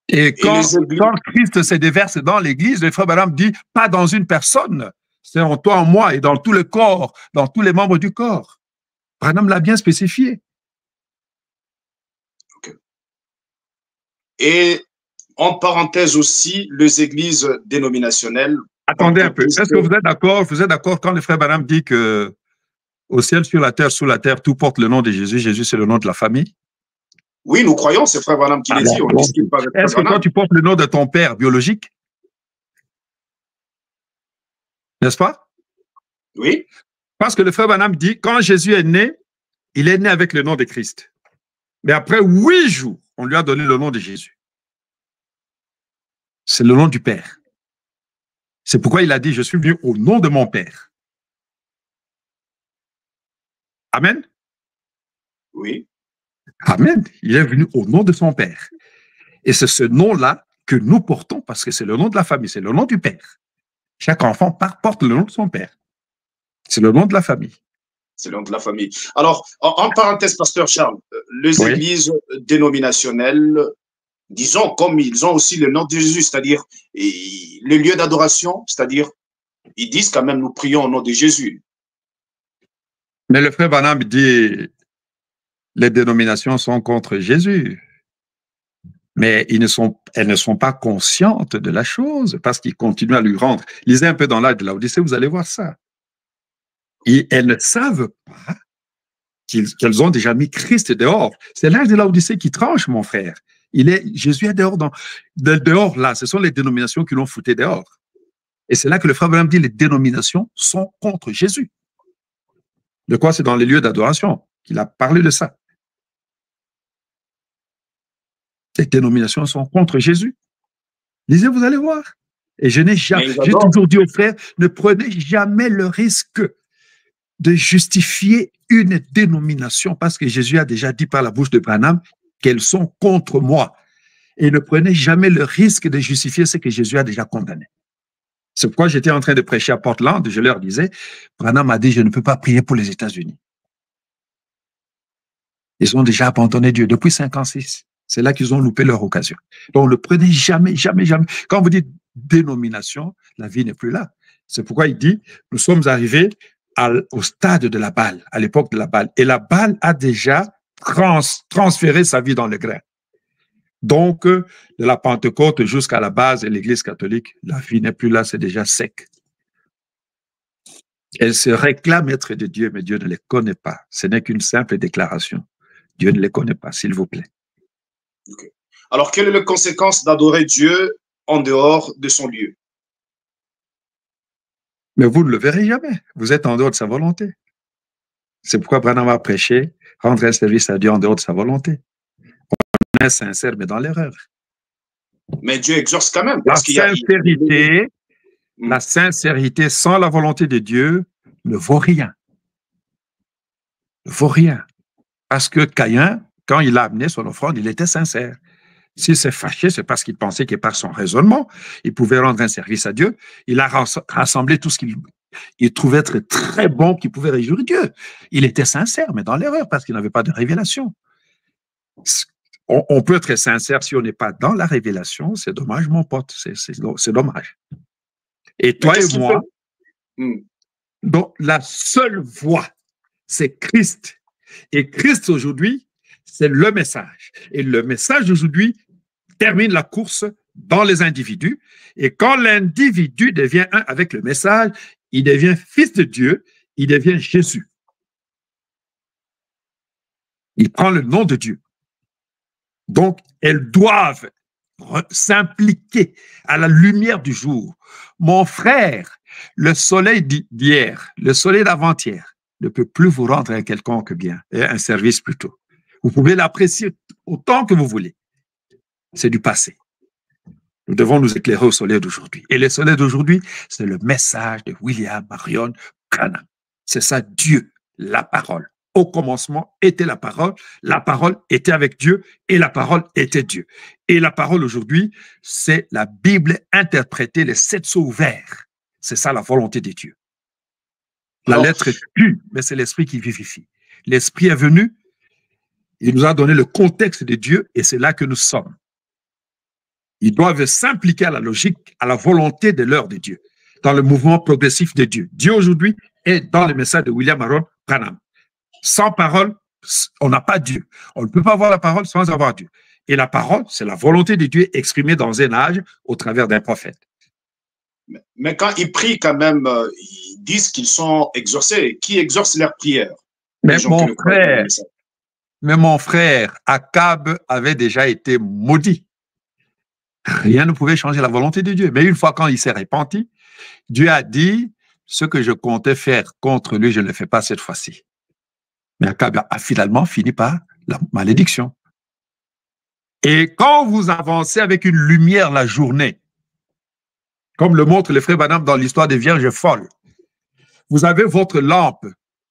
Et quand Christ se déverse dans l'église, le frère Branham dit, pas dans une personne, c'est en toi, en moi et dans tout le corps, dans tous les membres du corps. Branham l'a bien spécifié. Okay. Et en parenthèse aussi, les églises dénominationnelles. Attendez un peu. Est-ce que vous êtes d'accord? Vous êtes d'accord quand le frère Branham dit que au ciel, sur la terre, sous la terre, tout porte le nom de Jésus. Jésus, c'est le nom de la famille. Oui, nous croyons, c'est frère Branham qui l'a dit. Est-ce que quand tu portes le nom de ton père biologique, n'est-ce pas? Oui. Parce que le frère Branham dit, quand Jésus est né, il est né avec le nom de Christ. Mais après 8 jours, on lui a donné le nom de Jésus. C'est le nom du Père. C'est pourquoi il a dit, je suis venu au nom de mon Père. Amen. Oui. Amen. Il est venu au nom de son Père. Et c'est ce nom-là que nous portons parce que c'est le nom de la famille, c'est le nom du Père. Chaque enfant porte le nom de son Père. C'est le nom de la famille. C'est le nom de la famille. Alors, en parenthèse, pasteur Charles, les églises dénominationnelles, disons, comme ils ont aussi le nom de Jésus, c'est-à-dire le lieu d'adoration, c'est-à-dire, ils disent quand même, nous prions au nom de Jésus. Mais le frère Branham dit, les dénominations sont contre Jésus. Mais elles ne sont pas conscientes de la chose parce qu'ils continuent à lui rendre. Lisez un peu dans l'âge de l'Odyssée, vous allez voir ça. Et elles ne savent pas qu'elles ont déjà mis Christ dehors. C'est l'âge de l'Odyssée qui tranche, mon frère. Jésus est dehors, dehors là. Ce sont les dénominations qui l'ont foutu dehors. Et c'est là que le frère Branham dit les dénominations sont contre Jésus. De quoi? C'est dans les lieux d'adoration qu'il a parlé de ça. Les dénominations sont contre Jésus. Lisez, vous allez voir. Et j'ai toujours dit aux frères, ne prenez jamais le risque de justifier une dénomination parce que Jésus a déjà dit par la bouche de Branham qu'elles sont contre moi. Et ne prenez jamais le risque de justifier ce que Jésus a déjà condamné. C'est pourquoi j'étais en train de prêcher à Portland, je leur disais, Branham a dit, je ne peux pas prier pour les États-Unis. Ils ont déjà abandonné Dieu depuis 56. C'est là qu'ils ont loupé leur occasion. Donc, ne le prenez jamais, jamais, jamais. Quand vous dites dénomination, la vie n'est plus là. C'est pourquoi il dit, nous sommes arrivés au stade de la Baal, à l'époque de la Baal. Et la Baal a déjà transféré sa vie dans le grain. Donc, de la Pentecôte jusqu'à la base de l'Église catholique, la vie n'est plus là, c'est déjà sec. Elle se réclame être de Dieu, mais Dieu ne les connaît pas. Ce n'est qu'une simple déclaration. Dieu ne les connaît pas, s'il vous plaît. Okay. Alors, quelle est la conséquence d'adorer Dieu en dehors de son lieu? Mais vous ne le verrez jamais. Vous êtes en dehors de sa volonté. C'est pourquoi Branham a prêché, rendre un service à Dieu en dehors de sa volonté. On est sincère, mais dans l'erreur. Mais Dieu exauce quand même. La sincérité sans la volonté de Dieu ne vaut rien. Ne vaut rien. Parce que Caïn, quand il a amené son offrande, il était sincère. S'il s'est fâché, c'est parce qu'il pensait que par son raisonnement, il pouvait rendre un service à Dieu. Il a rassemblé tout ce qu'il trouvait être très bon, qui pouvait réjouir Dieu. Il était sincère, mais dans l'erreur, parce qu'il n'avait pas de révélation. On peut être sincère si on n'est pas dans la révélation. C'est dommage, mon pote. C'est dommage. Et toi et moi, donc la seule voie, c'est Christ. Et Christ aujourd'hui, c'est le message. Et le message d'aujourd'hui termine la course dans les individus. Et quand l'individu devient un avec le message, il devient fils de Dieu, il devient Jésus. Il prend le nom de Dieu. Donc, elles doivent s'impliquer à la lumière du jour. Mon frère, le soleil d'hier, le soleil d'avant-hier ne peut plus vous rendre un quelconque bien, un service plutôt. Vous pouvez l'apprécier autant que vous voulez. C'est du passé. Nous devons nous éclairer au soleil d'aujourd'hui. Et le soleil d'aujourd'hui, c'est le message de William Marion Branham. C'est ça, Dieu, la parole. Au commencement était la parole était avec Dieu et la parole était Dieu. Et la parole aujourd'hui, c'est la Bible interprétée, les 7 sceaux ouverts. C'est ça la volonté de Dieu. La lettre tue, mais c'est l'esprit qui vivifie. L'esprit est venu, il nous a donné le contexte de Dieu et c'est là que nous sommes. Ils doivent s'impliquer à la logique, à la volonté de l'heure de Dieu, dans le mouvement progressif de Dieu. Dieu aujourd'hui est dans le message de William Marion Branham. Sans parole, on n'a pas Dieu. On ne peut pas avoir la parole sans avoir Dieu. Et la parole, c'est la volonté de Dieu exprimée dans un âge au travers d'un prophète. Mais quand ils prient, quand même, ils disent qu'ils sont exaucés. Qui exauce leurs prières? Mais mon frère, Akab avait déjà été maudit. Rien ne pouvait changer la volonté de Dieu. Mais une fois quand il s'est repenti, Dieu a dit, ce que je comptais faire contre lui, je ne le fais pas cette fois-ci. Mais Akab a finalement fini par la malédiction. Et quand vous avancez avec une lumière la journée, comme le montre le frère Branham dans l'histoire des Vierges folles, vous avez votre lampe,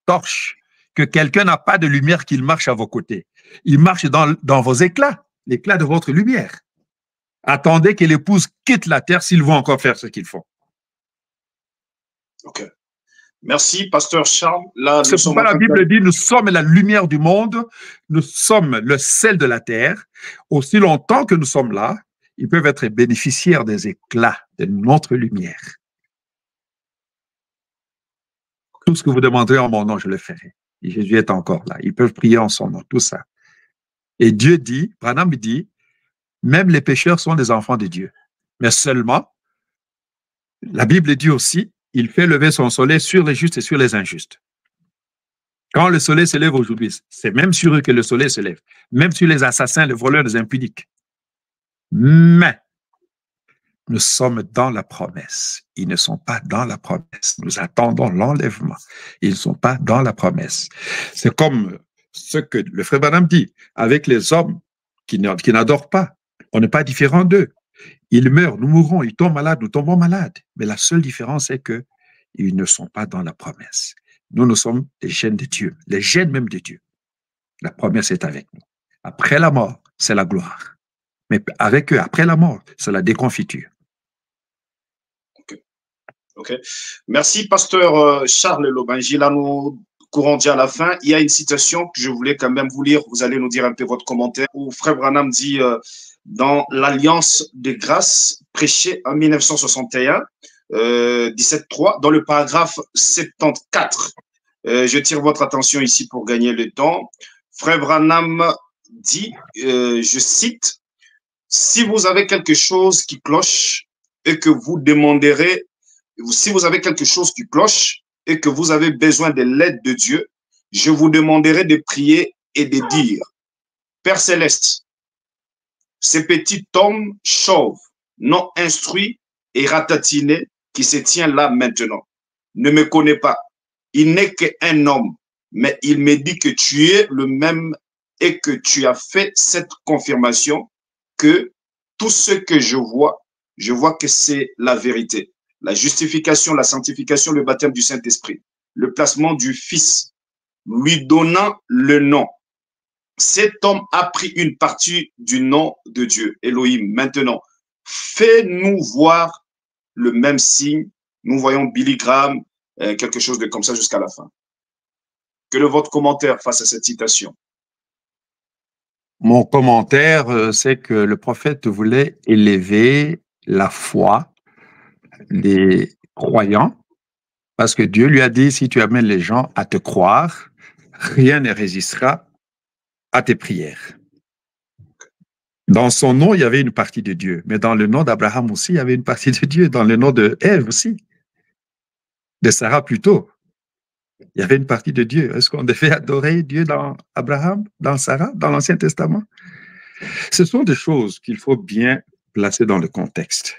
torche, que quelqu'un n'a pas de lumière qu'il marche à vos côtés. Il marche dans vos éclats, l'éclat de votre lumière. Attendez que l'épouse quitte la terre s'ils vont encore faire ce qu'ils font. Ok. Merci, pasteur Charles. Là, c'est pourquoi la Bible dit, nous sommes la lumière du monde, nous sommes le sel de la terre. Aussi longtemps que nous sommes là, ils peuvent être bénéficiaires des éclats de notre lumière. Tout ce que vous demanderez en mon nom, je le ferai. Et Jésus est encore là. Ils peuvent prier en son nom, tout ça. Et Dieu dit, Branham dit, même les pécheurs sont des enfants de Dieu. Mais seulement, la Bible dit aussi, il fait lever son soleil sur les justes et sur les injustes. Quand le soleil se lève aujourd'hui, c'est même sur eux que le soleil se lève. Même sur les assassins, les voleurs, les impudiques. Mais nous sommes dans la promesse. Ils ne sont pas dans la promesse. Nous attendons l'enlèvement. Ils ne sont pas dans la promesse. C'est comme ce que le frère Branham dit, avec les hommes qui n'adorent pas. On n'est pas différent d'eux. Ils meurent, nous mourrons, ils tombent malades, nous tombons malades. Mais la seule différence est qu'ils ne sont pas dans la promesse. Nous sommes des gènes de Dieu, les gènes même de Dieu. La promesse est avec nous. Après la mort, c'est la gloire. Mais avec eux, après la mort, c'est la déconfiture. Ok. Merci, pasteur Charles Lobangi. Là, nous courant dit à la fin, il y a une citation que je voulais quand même vous lire. Vous allez nous dire un peu votre commentaire. Où Frère Branham dit dans l'Alliance de grâce prêchée en 1961, 17.3, dans le paragraphe 74. Je tire votre attention ici pour gagner le temps. Frère Branham dit, je cite, « Si vous avez quelque chose qui cloche et que vous demanderez, si vous avez quelque chose qui cloche et que vous avez besoin de l'aide de Dieu, je vous demanderai de prier et de dire, Père Céleste, ce petit homme chauve, non instruit et ratatiné qui se tient là maintenant, ne me connaît pas. Il n'est qu'un homme, mais il me dit que tu es le même et que tu as fait cette confirmation que tout ce que je vois que c'est la vérité. La justification, la sanctification, le baptême du Saint-Esprit, le placement du Fils, lui donnant le nom. Cet homme a pris une partie du nom de Dieu, Elohim. Maintenant, fais-nous voir le même signe. Nous voyons Billy Graham, quelque chose de comme ça jusqu'à la fin. Quel est votre commentaire face à cette citation? Mon commentaire, c'est que le prophète voulait élever la foi des croyants, parce que Dieu lui a dit, si tu amènes les gens à te croire, rien ne résistera à tes prières. Dans son nom, il y avait une partie de Dieu, mais dans le nom d'Abraham aussi, il y avait une partie de Dieu, dans le nom de Ève aussi, de Sarah plutôt. Il y avait une partie de Dieu. Est-ce qu'on devait adorer Dieu dans Abraham, dans Sarah, dans l'Ancien Testament? Ce sont des choses qu'il faut bien placer dans le contexte.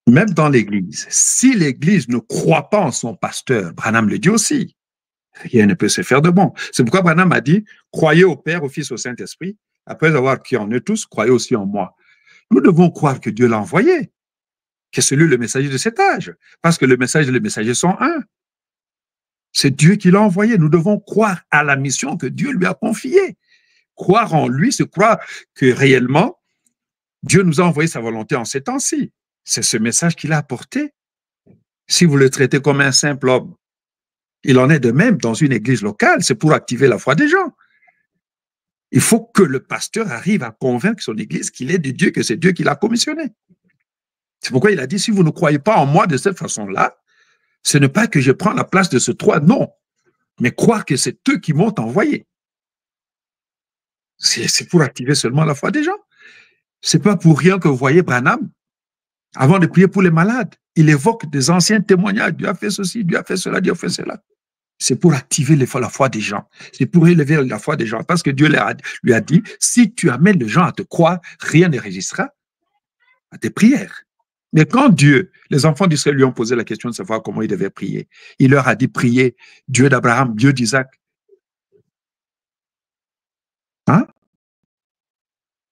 Même dans l'Église, si l'Église ne croit pas en son pasteur, Branham le dit aussi, rien ne peut se faire de bon. C'est pourquoi Branham a dit, croyez au Père, au Fils, au Saint-Esprit. Après avoir cru en eux tous, croyez aussi en moi. Nous devons croire que Dieu l'a envoyé, que c'est lui le messager de cet âge, parce que le message et le messager sont un. C'est Dieu qui l'a envoyé. Nous devons croire à la mission que Dieu lui a confiée. Croire en lui, c'est croire que réellement, Dieu nous a envoyé sa volonté en ces temps-ci. C'est ce message qu'il a apporté. Si vous le traitez comme un simple homme, il en est de même dans une église locale, c'est pour activer la foi des gens. Il faut que le pasteur arrive à convaincre son église qu'il est de Dieu, que c'est Dieu qui l'a commissionné. C'est pourquoi il a dit, si vous ne croyez pas en moi de cette façon-là, ce n'est pas que je prends la place de ce trois, non, mais croire que c'est eux qui m'ont envoyé. C'est pour activer seulement la foi des gens. C'est pas pour rien que vous voyez Branham, avant de prier pour les malades, il évoque des anciens témoignages. Dieu a fait ceci, Dieu a fait cela, Dieu a fait cela. C'est pour activer la foi des gens. C'est pour élever la foi des gens. Parce que Dieu lui a dit, si tu amènes les gens à te croire, rien ne résistera à tes prières. Mais quand Dieu, les enfants d'Israël lui ont posé la question de savoir comment ils devaient prier, il leur a dit, priez Dieu d'Abraham, Dieu d'Isaac. Hein?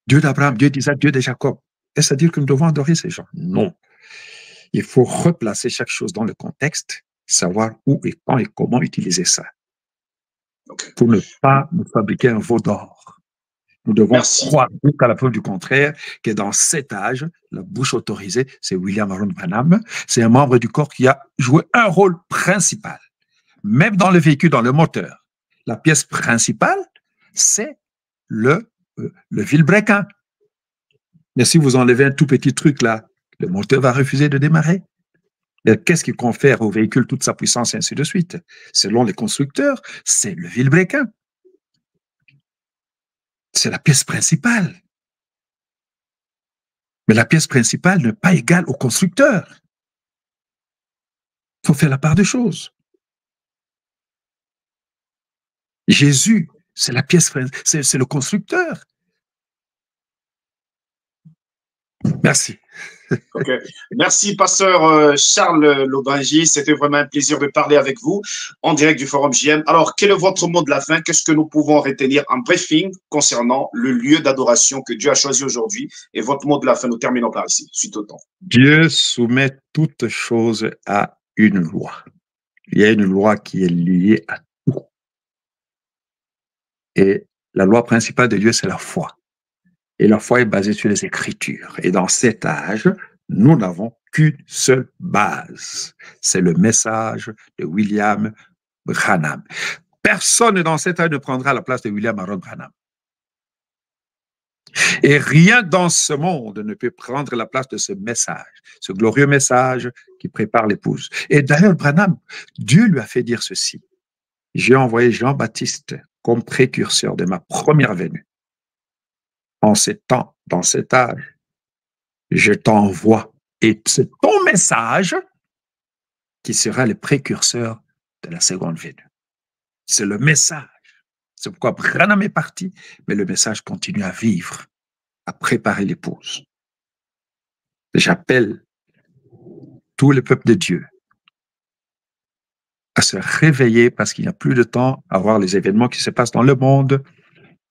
Dieu d'Abraham, Dieu d'Isaac, Dieu de Jacob. Est-ce à dire que nous devons adorer ces gens? Non. Il faut replacer chaque chose dans le contexte, savoir où et quand et comment utiliser ça. Pour ne pas nous fabriquer un veau d'or. Nous devons croire jusqu'à la preuve du contraire que dans cet âge, la bouche autorisée, c'est William Aaron Branham, c'est un membre du corps qui a joué un rôle principal. Même dans le véhicule, dans le moteur, la pièce principale, c'est le vilebrequin. Mais si vous enlevez un tout petit truc là, le moteur va refuser de démarrer. Qu'est-ce qui confère au véhicule toute sa puissance et ainsi de suite? Selon les constructeurs, c'est le vilebrequin. C'est la pièce principale. Mais la pièce principale n'est pas égale au constructeur. Il faut faire la part des choses. Jésus, c'est la pièce, c'est le constructeur. Merci. Ok. Merci, pasteur Charles Lobingi. C'était vraiment un plaisir de parler avec vous en direct du Forum JM. Alors, quel est votre mot de la fin? Qu'est-ce que nous pouvons retenir en briefing concernant le lieu d'adoration que Dieu a choisi aujourd'hui? Et votre mot de la fin, nous terminons par ici, suite au temps. Dieu soumet toutes choses à une loi. Il y a une loi qui est liée à tout. Et la loi principale de Dieu, c'est la foi. Et la foi est basée sur les Écritures. Et dans cet âge, nous n'avons qu'une seule base. C'est le message de William Branham. Personne dans cette âge ne prendra la place de William Aaron Branham. Et rien dans ce monde ne peut prendre la place de ce message, ce glorieux message qui prépare l'épouse. Et d'ailleurs, Branham, Dieu lui a fait dire ceci. J'ai envoyé Jean-Baptiste comme précurseur de ma première venue. En ces temps, dans cet âge, je t'envoie. Et c'est ton message qui sera le précurseur de la seconde venue. C'est le message. C'est pourquoi Branham est parti, mais le message continue à vivre, à préparer l'épouse. J'appelle tout le peuple de Dieu à se réveiller parce qu'il n'y a plus de temps à voir les événements qui se passent dans le monde,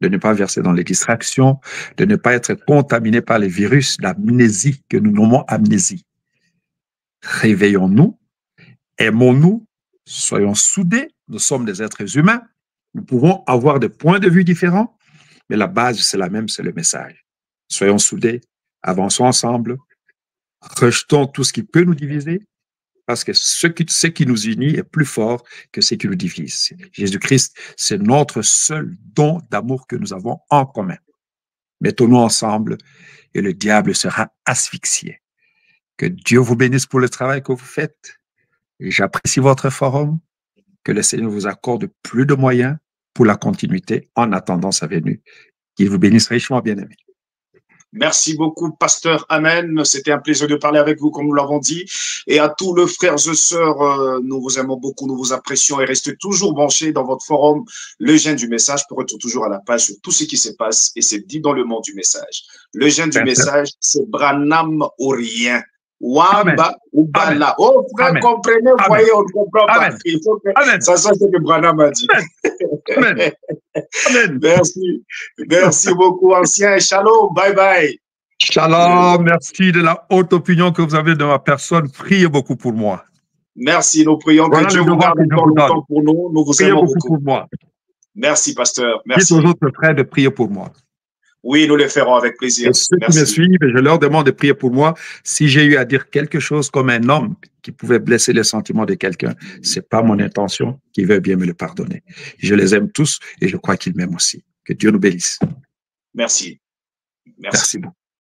de ne pas verser dans les distractions, de ne pas être contaminé par les virus d'amnésie que nous nommons amnésie. Réveillons-nous, aimons-nous, soyons soudés, nous sommes des êtres humains, nous pouvons avoir des points de vue différents, mais la base, c'est la même, c'est le message. Soyons soudés, avançons ensemble, rejetons tout ce qui peut nous diviser, parce que ce qui nous unit est plus fort que ce qui nous divise. Jésus-Christ, c'est notre seul don d'amour que nous avons en commun. Mettons-nous ensemble et le diable sera asphyxié. Que Dieu vous bénisse pour le travail que vous faites. J'apprécie votre forum. Que le Seigneur vous accorde plus de moyens pour la continuité en attendant sa venue. Qu'il vous bénisse richement, bien-aimés. Merci beaucoup, pasteur. Amen. C'était un plaisir de parler avec vous, comme nous l'avons dit. Et à tous les frères et sœurs, nous vous aimons beaucoup, nous vous apprécions et restez toujours branchés dans votre forum, le Gène du message, pour être toujours à la page sur tout ce qui se passe et c'est dit dans le monde du message. Le Gène du message, c'est Branham ou rien. Wamba ou Bala. Oh, frère, comprenez, vous voyez, on ne comprend pas. Il faut que ça soit ce que Branham a dit. Amen. Amen. Merci. Merci beaucoup, ancien. Shalom. Bye bye. Shalom. Merci de la haute opinion que vous avez de ma personne. Priez beaucoup pour moi. Merci. Nous prions que Dieu vous garde encore longtemps pour nous. Nous vous aimons beaucoup. Pour moi. Merci, pasteur. Merci. Dites aux autres frères de prier pour moi. Oui, nous le ferons avec plaisir. Et ceux qui me suivent, je leur demande de prier pour moi. Si j'ai eu à dire quelque chose comme un homme qui pouvait blesser les sentiments de quelqu'un, c'est pas mon intention, qui veut bien me le pardonner. Je les aime tous et je crois qu'ils m'aiment aussi. Que Dieu nous bénisse. Merci. Merci beaucoup.